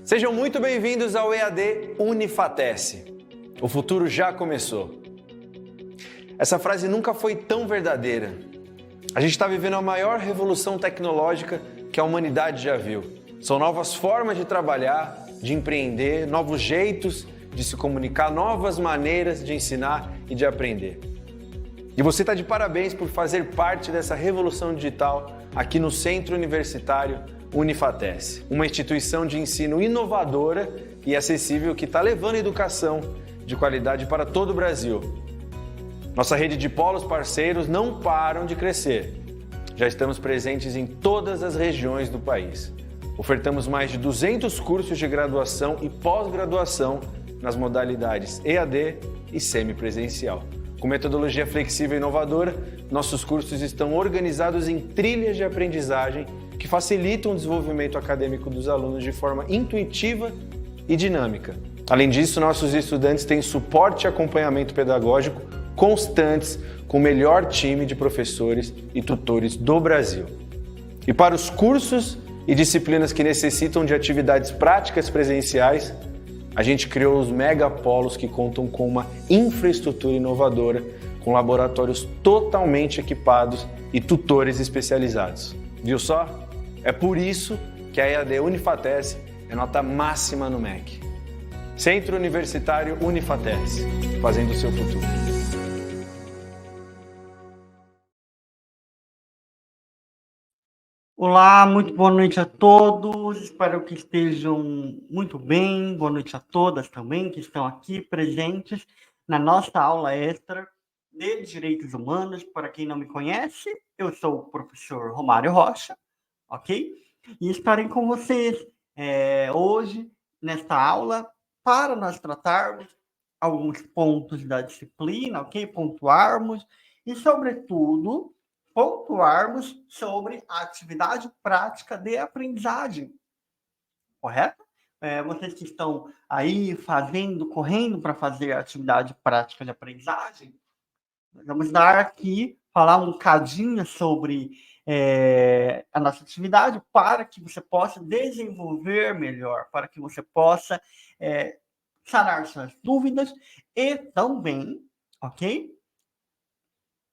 Sejam muito bem-vindos ao EAD Unifatece. O futuro já começou. Essa frase nunca foi tão verdadeira. A gente está vivendo a maior revolução tecnológica que a humanidade já viu. São novas formas de trabalhar, de empreender, novos jeitos de se comunicar, novas maneiras de ensinar e de aprender. E você está de parabéns por fazer parte dessa revolução digital aqui no Centro Universitário Unifatece, uma instituição de ensino inovadora e acessível que está levando educação de qualidade para todo o Brasil. Nossa rede de polos parceiros não param de crescer. Já estamos presentes em todas as regiões do país. Ofertamos mais de 200 cursos de graduação e pós-graduação nas modalidades EAD e semipresencial. Com metodologia flexível e inovadora, nossos cursos estão organizados em trilhas de aprendizagem que facilitam o desenvolvimento acadêmico dos alunos de forma intuitiva e dinâmica. Além disso, nossos estudantes têm suporte e acompanhamento pedagógico constantes com o melhor time de professores e tutores do Brasil. E para os cursos e disciplinas que necessitam de atividades práticas presenciais, a gente criou os megapolos que contam com uma infraestrutura inovadora, com laboratórios totalmente equipados e tutores especializados. Viu só? É por isso que a EAD Unifatece é nota máxima no MEC. Centro Universitário Unifatece, fazendo o seu futuro. Olá, muito boa noite a todos, espero que estejam muito bem, boa noite a todas também que estão aqui presentes na nossa aula extra de Direitos Humanos. Para quem não me conhece, eu sou o professor Romário Rocha, ok? E estarei com vocês hoje, nesta aula, para nós tratarmos alguns pontos da disciplina, ok? Pontuarmos e, sobretudo, pontuarmos sobre a atividade prática de aprendizagem, correto? Vocês que estão aí correndo para fazer a atividade prática de aprendizagem, vamos falar um bocadinho sobre a nossa atividade para que você possa desenvolver melhor, para que você possa sanar suas dúvidas e também, ok?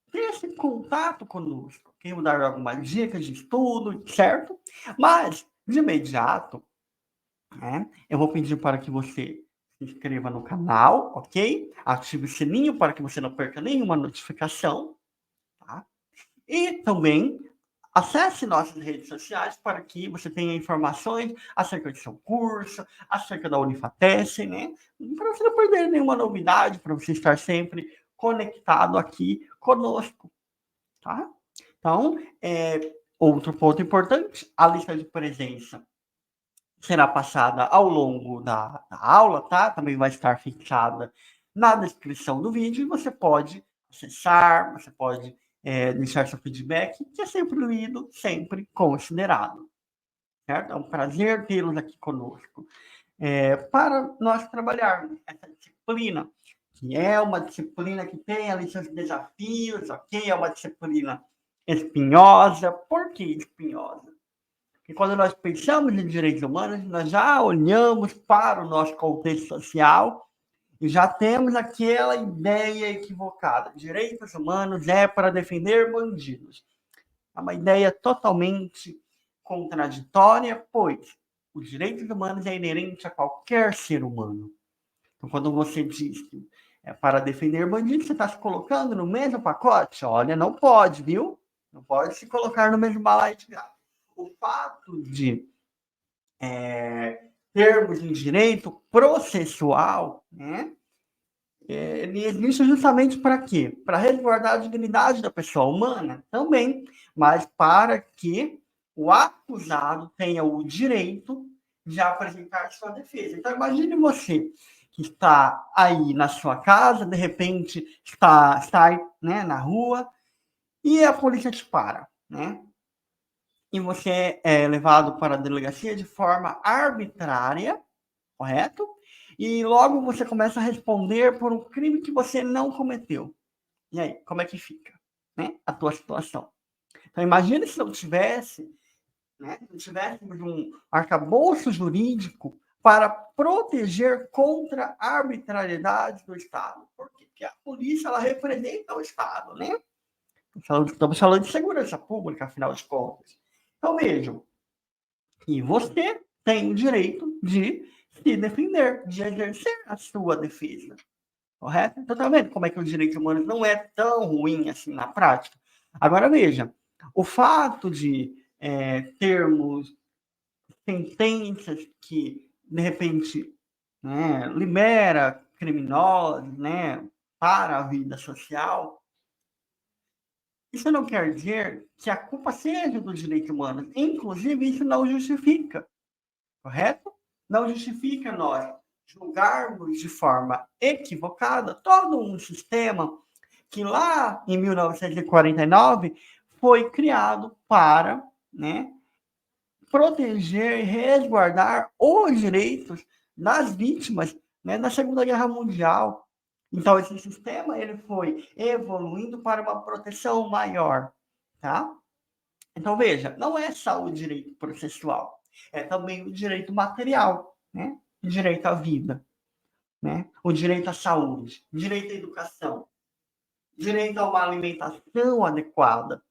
Ter esse contato conosco, ok? Vou dar algumas dicas de estudo, certo? Mas, de imediato, eu vou pedir para que você se inscreva no canal, ok? Ative o sininho para que você não perca nenhuma notificação, tá? E também acesse nossas redes sociais para que você tenha informações acerca do seu curso, acerca da Unifatece, né? Para você não perder nenhuma novidade, para você estar sempre conectado aqui conosco, tá? Então, outro ponto importante, a lista de presença será passada ao longo da aula, tá? Também vai estar fixada na descrição do vídeo e você pode acessar, você pode deixar seu feedback, que é sempre lido, sempre considerado, certo? É um prazer tê-los aqui conosco para nós trabalharmos essa disciplina, que é uma disciplina que tem ali seus desafios, ok? É uma disciplina espinhosa. Por que espinhosa? Porque quando nós pensamos em direitos humanos, nós já olhamos para o nosso contexto social e já temos aquela ideia equivocada. Direitos humanos é para defender bandidos. É uma ideia totalmente contraditória, pois os direitos humanos é inerente a qualquer ser humano. Então, quando você diz que é para defender bandidos, você está se colocando no mesmo pacote? Olha, não pode, viu? Não pode se colocar no mesmo balaio de gato. O fato de termos um direito processual, né? Ele existe justamente para quê? Para resguardar a dignidade da pessoa humana também, mas para que o acusado tenha o direito de apresentar sua defesa. Então, imagine você que está aí na sua casa, de repente sai, né, na rua e a polícia te para, né? E você é levado para a delegacia de forma arbitrária, correto? E logo você começa a responder por um crime que você não cometeu. E aí, como é que fica, né, a tua situação? Então, imagine se não tivesse, né, se tivéssemos um arcabouço jurídico para proteger contra a arbitrariedade do Estado. Por quê? Porque a polícia, ela representa o Estado, né? Estamos falando de segurança pública, afinal de contas. Então, vejam, que você tem o direito de se defender, de exercer a sua defesa. Correto? Então, tá vendo como é que os direitos humanos não é tão ruim assim na prática? Agora, veja, o fato de termos sentenças que, de repente, né, libera criminosos, né, para a vida social, isso não quer dizer que a culpa seja dos direitos humanos. Inclusive, isso não justifica, correto? Não justifica nós julgarmos de forma equivocada todo um sistema que lá em 1949 foi criado para, né, proteger e resguardar os direitos das vítimas, né, da Segunda Guerra Mundial. Então, esse sistema ele foi evoluindo para uma proteção maior, tá? Então, veja, não é só o direito processual, é também o direito material, né? O direito à vida, né? O direito à saúde, direito à educação, direito a uma alimentação adequada.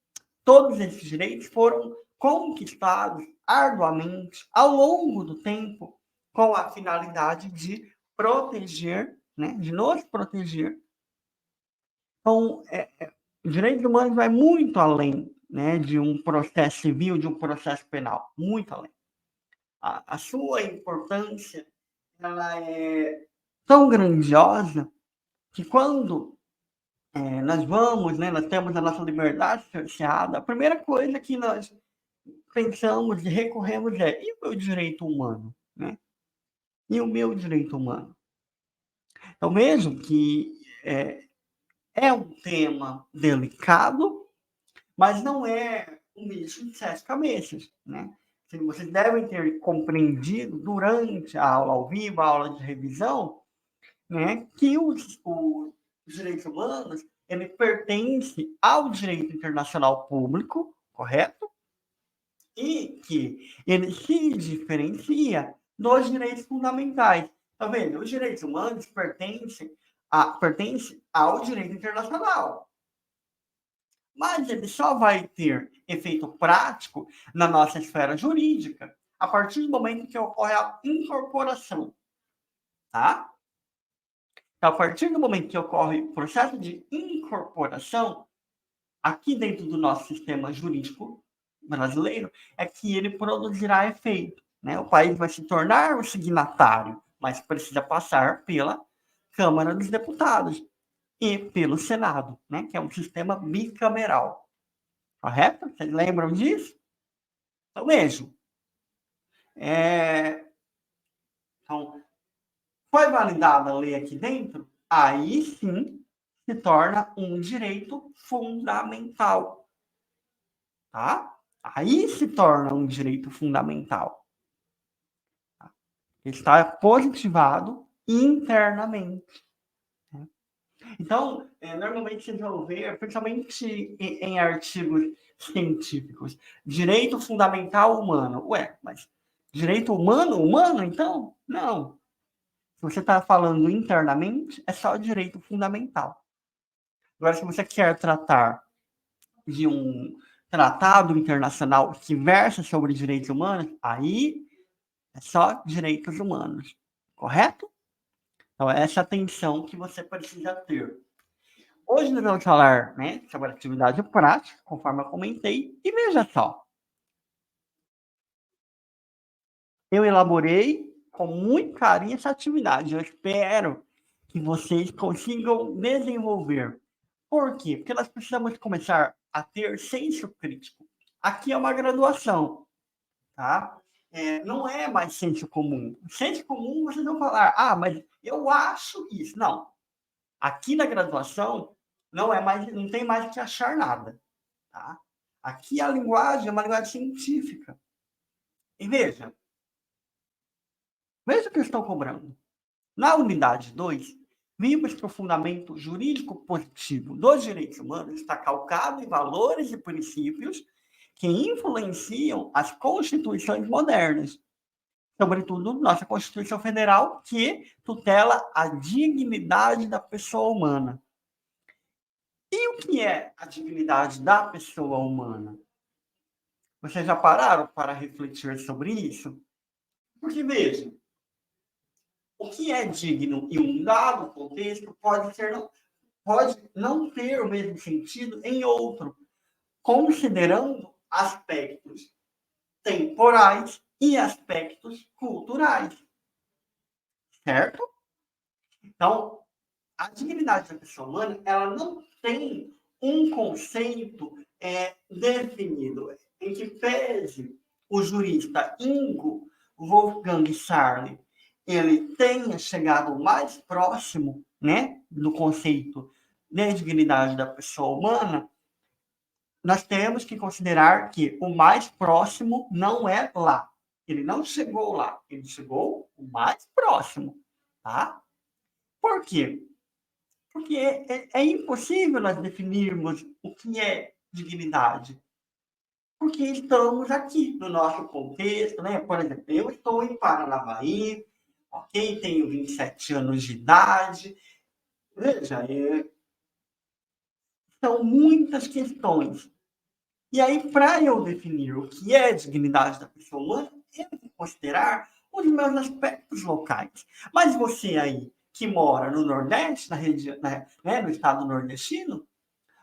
Todos esses direitos foram conquistados arduamente ao longo do tempo com a finalidade de proteger, né, de nos proteger. Então, o direito humano vai muito além, né, de um processo civil, de um processo penal, muito além. A sua importância ela é tão grandiosa que quando nós vamos, né, nós temos a nossa liberdade cerceada, a primeira coisa que nós pensamos e recorremos e o meu direito humano, né? E o meu direito humano? Então, mesmo que é um tema delicado, mas não é um bicho de sete cabeças, né? Vocês devem ter compreendido durante a aula ao vivo, a aula de revisão, né, que os direitos humanos ele pertence ao direito internacional público, correto? E que ele se diferencia dos direitos fundamentais. Tá vendo? Os direitos humanos pertencem ao direito internacional. Mas ele só vai ter efeito prático na nossa esfera jurídica a partir do momento que ocorre a incorporação. Tá? Então, a partir do momento que ocorre o processo de incorporação, aqui dentro do nosso sistema jurídico brasileiro, é que ele produzirá efeito, né? O país vai se tornar o signatário, mas precisa passar pela Câmara dos Deputados e pelo Senado, né? Que é um sistema bicameral. Correto? Vocês lembram disso? Então, mesmo. Então, foi validada a lei aqui dentro? Aí sim se torna um direito fundamental. Tá? Aí se torna um direito fundamental. Tá? Está positivado internamente. Né? Então, normalmente vocês vão ver, principalmente em artigos científicos, direito fundamental humano. Ué, mas direito humano, então? Não. Se você está falando internamente, é só direito fundamental. Agora, se você quer tratar de um tratado internacional que versa sobre direitos humanos, aí é só direitos humanos, correto? Então, essa atenção que você precisa ter. Hoje nós vamos falar, né, sobre atividade prática, conforme eu comentei, e veja só. Eu elaborei com muito carinho essa atividade. Eu espero que vocês consigam desenvolver. Por quê? Porque nós precisamos começar a ter senso crítico. Aqui é uma graduação, tá? Não é mais senso comum. Senso comum, vocês vão falar, mas eu acho isso. Não. Aqui na graduação, não tem mais que achar nada, tá? Aqui a linguagem é uma linguagem científica. E veja o que eu estou cobrando. Na unidade 2, vimos que o fundamento jurídico positivo dos direitos humanos está calcado em valores e princípios que influenciam as constituições modernas. sobretudo nossa Constituição Federal, que tutela a dignidade da pessoa humana. E o que é a dignidade da pessoa humana? Vocês já pararam para refletir sobre isso? Porque, veja, o que é digno em um dado contexto pode não ter o mesmo sentido em outro, considerando aspectos temporais e aspectos culturais, certo? Então, a dignidade da pessoa humana, ela não tem um conceito definido, em que pese o jurista Ingo Wolfgang Sarli ele tenha chegado mais próximo, né, do conceito de dignidade da pessoa humana, nós temos que considerar que o mais próximo não é lá. Ele não chegou lá, ele chegou o mais próximo, tá? Por quê? Porque é impossível nós definirmos o que é dignidade. Porque estamos aqui no nosso contexto, né? Por exemplo, eu estou em Paranavaí, ok? Tenho 27 anos de idade. Veja, são muitas questões. E aí, para eu definir o que é dignidade da pessoa humana, eu tenho que considerar os meus aspectos locais. Mas você aí, que mora no Nordeste, na região, né, no estado nordestino,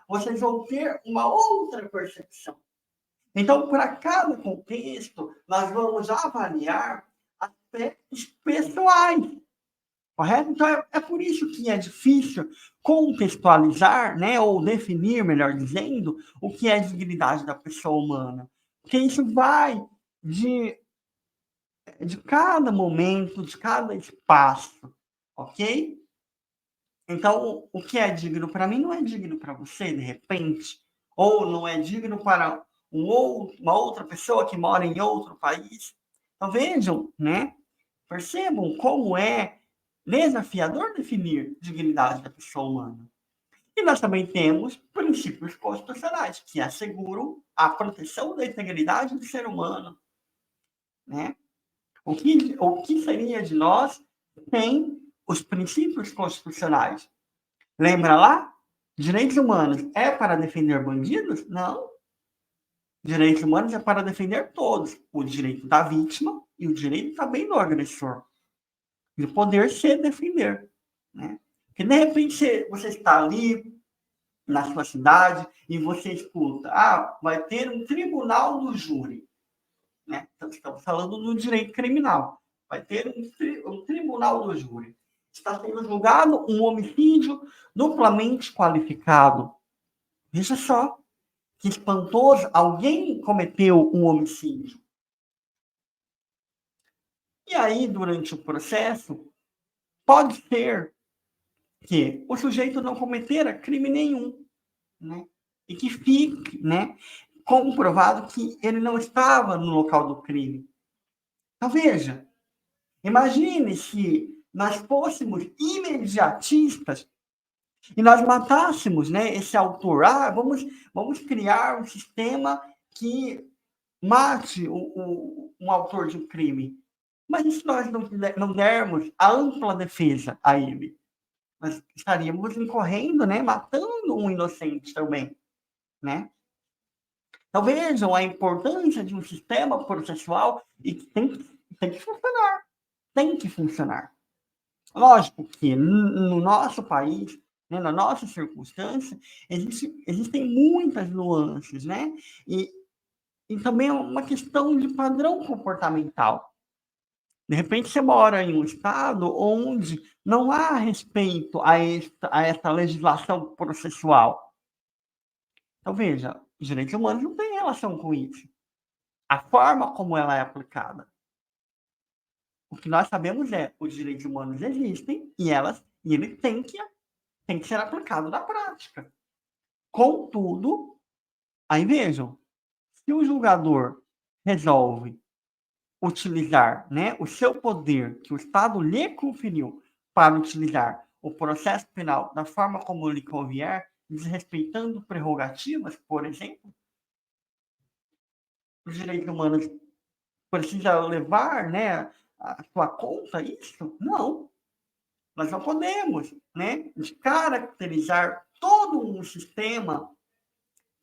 vocês vão ter uma outra percepção. Então, para cada contexto, nós vamos avaliar aspectos pessoais, correto? Então, é por isso que é difícil contextualizar, né, ou definir, melhor dizendo, o que é dignidade da pessoa humana. Porque isso vai de cada momento, de cada espaço, ok? Então, o que é digno para mim não é digno para você, de repente, ou não é digno para uma outra pessoa que mora em outro país. Então, vejam, né? Percebam como é desafiador definir dignidade da pessoa humana. E nós também temos princípios constitucionais que asseguram a proteção da integridade do ser humano, né? O que seria de nós sem os princípios constitucionais? Lembra lá? Direitos humanos é para defender bandidos? Não. Direitos humanos é para defender todos. O direito da vítima e o direito também do agressor. De poder se defender. Né? Porque, de repente, você está ali na sua cidade e você escuta, vai ter um tribunal do júri. Né? Então, estamos falando do direito criminal. Vai ter um tribunal do júri. Está sendo julgado um homicídio duplamente qualificado. Veja só, que espantoso, alguém cometeu um homicídio. E aí, durante o processo, pode ser que o sujeito não cometera crime nenhum, né? E que fique, né, comprovado que ele não estava no local do crime. Então, veja, imagine se nós fôssemos imediatistas e nós matássemos, né, esse autor. Vamos criar um sistema que mate um autor de um crime. Mas e se nós não dermos a ampla defesa a ele? Nós estaríamos incorrendo, né, matando um inocente também, né? Então vejam a importância de um sistema processual e que tem que funcionar. Tem que funcionar. Lógico que no nosso país, né, na nossa circunstância, existem muitas nuances, né? E também é uma questão de padrão comportamental. De repente, você mora em um estado onde não há respeito a essa legislação processual. Então, veja, os direitos humanos não têm relação com isso. A forma como ela é aplicada. O que nós sabemos é os direitos humanos existem e ele tem que ser aplicado na prática. Contudo, aí vejam, se o julgador resolve utilizar, né, o seu poder que o Estado lhe conferiu para utilizar o processo penal da forma como lhe convier, desrespeitando prerrogativas, por exemplo, os direitos humanos precisam levar, né, a sua conta isso? Não. Nós não podemos, né, descaracterizar todo um sistema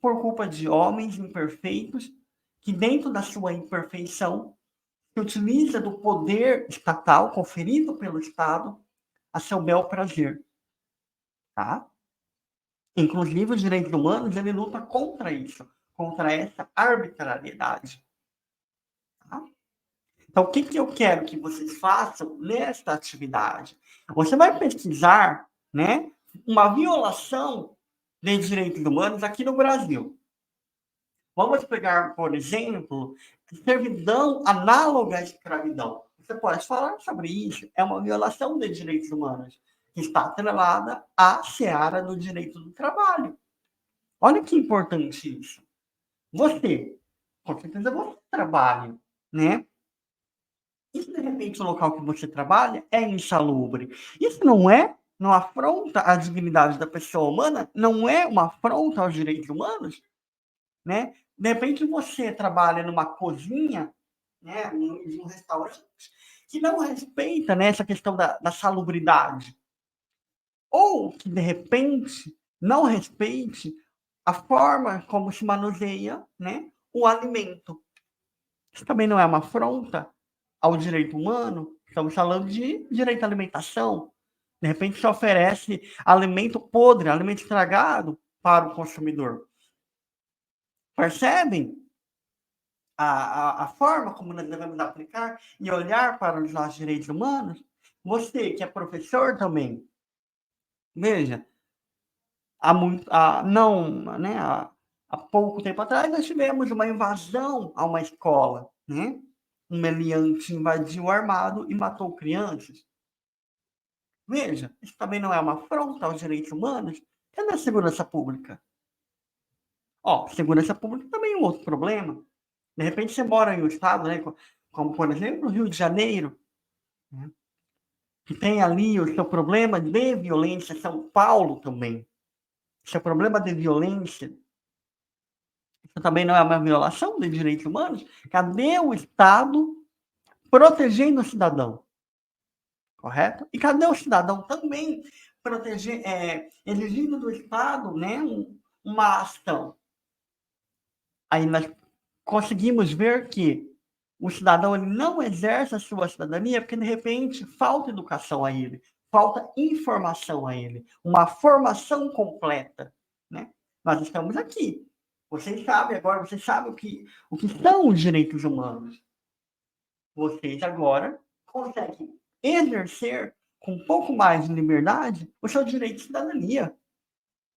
por culpa de homens imperfeitos que, dentro da sua imperfeição, se utiliza do poder estatal conferido pelo Estado a seu bel prazer, tá? Inclusive, os direitos humanos, ele luta contra isso, contra essa arbitrariedade, tá? Então, o que que eu quero que vocês façam nesta atividade? Você vai pesquisar, né, uma violação de direitos humanos aqui no Brasil. Vamos pegar, por exemplo, servidão análoga à escravidão. Você pode falar sobre isso. É uma violação de direitos humanos que está atrelada à seara do direito do trabalho. Olha que importante isso. Você, com certeza você trabalha, né? E se de repente o local que você trabalha é insalubre? Isso não afronta a dignidade da pessoa humana? Não é uma afronta aos direitos humanos? Né? De repente você trabalha numa cozinha, né, em um restaurante, que não respeita, né, essa questão da salubridade. Ou que, de repente, não respeite a forma como se manuseia, né, o alimento. Isso também não é uma afronta ao direito humano? Estamos falando de direito à alimentação. De repente se oferece alimento podre, alimento estragado para o consumidor. Percebem a forma como nós devemos aplicar e olhar para os nossos direitos humanos? Você, que é professor também, veja, há pouco tempo atrás nós tivemos uma invasão a uma escola, né? Um meliante invadiu armado e matou crianças. Veja, isso também não é uma afronta aos direitos humanos? Cadê a segurança pública? Ó, segurança pública também é um outro problema. De repente você mora em um estado, né, como por exemplo o Rio de Janeiro, né, que tem ali o seu problema de violência, São Paulo também. Seu problema de violência, isso também não é uma violação de direitos humanos? Cadê o Estado protegendo o cidadão? Correto? E cadê o cidadão também exigindo do Estado, né, uma ação? Aí nós conseguimos ver que o cidadão ele não exerce a sua cidadania porque, de repente, falta educação a ele, falta informação a ele, uma formação completa, né? Nós estamos aqui. Vocês sabem agora, vocês sabem o que são os direitos humanos. Vocês agora conseguem exercer com um pouco mais de liberdade o seu direito de cidadania.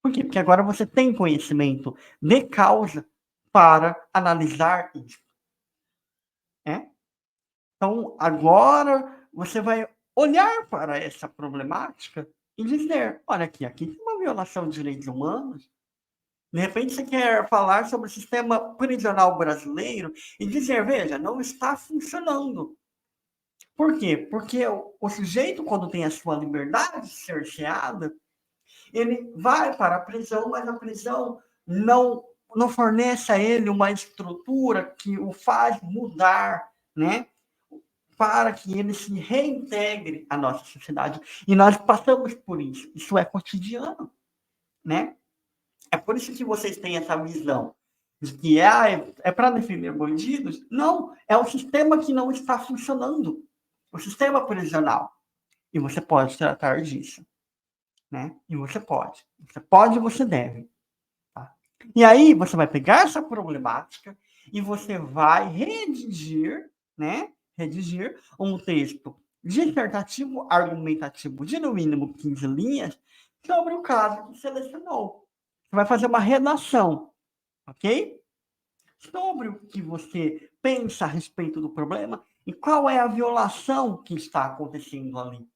Por quê? Porque agora você tem conhecimento de causa para analisar isso. Né? Então, agora você vai olhar para essa problemática e dizer: olha aqui tem uma violação de direitos humanos. De repente você quer falar sobre o sistema prisional brasileiro e dizer: veja, não está funcionando. Por quê? Porque o sujeito, quando tem a sua liberdade cerceada, ele vai para a prisão, mas a prisão não fornece a ele uma estrutura que o faz mudar, né? Para que ele se reintegre à nossa sociedade. E nós passamos por isso. Isso é cotidiano, né? É por isso que vocês têm essa visão de que é para defender bandidos. Não, é o sistema que não está funcionando. O sistema prisional. E você pode tratar disso, né? E você pode. Você pode e você deve. Tá? E aí você vai pegar essa problemática e você vai redigir, né? Redigir um texto dissertativo, argumentativo de no mínimo 15 linhas sobre o caso que selecionou. Você vai fazer uma redação, ok? Sobre o que você pensa a respeito do problema e qual é a violação que está acontecendo ali.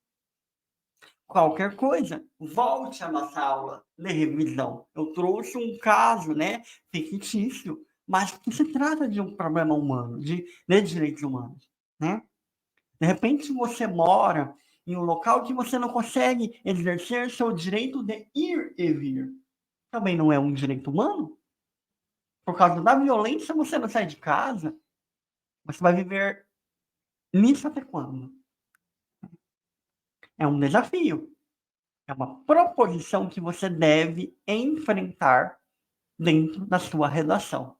Qualquer coisa, volte à nossa aula de revisão. Eu trouxe um caso, né, fictício, mas que se trata de um problema humano, de direitos humanos, né? De repente você mora em um local que você não consegue exercer seu direito de ir e vir. Também não é um direito humano? Por causa da violência, você não sai de casa. Você vai viver Nisso até quando? É um desafio, é uma proposição que você deve enfrentar dentro da sua redação,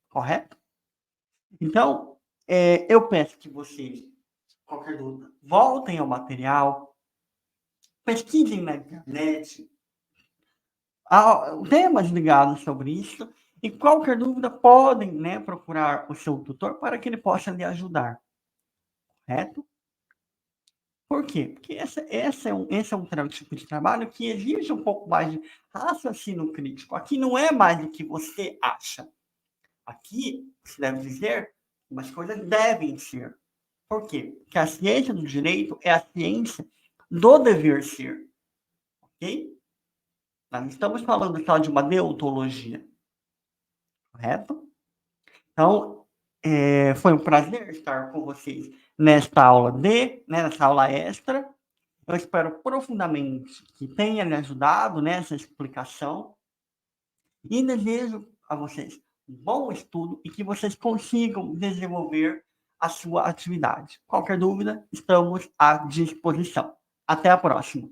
correto? Então, eu peço que vocês, qualquer dúvida, voltem ao material, pesquisem na internet, temas ligados sobre isso, e qualquer dúvida podem, né, procurar o seu tutor para que ele possa lhe ajudar, correto? Por quê? Porque esse é um tipo de trabalho que exige um pouco mais de raciocínio crítico. Aqui não é mais do que você acha. Aqui se deve dizer como as coisas devem ser. Por quê? Porque a ciência do direito é a ciência do dever ser. Ok? Nós não estamos falando só de uma deontologia. Correto? Então, foi um prazer estar com vocês nesta aula nessa aula extra. Eu espero profundamente que tenha lhe ajudado nessa explicação e desejo a vocês um bom estudo e que vocês consigam desenvolver a sua atividade. Qualquer dúvida, estamos à disposição. Até a próxima.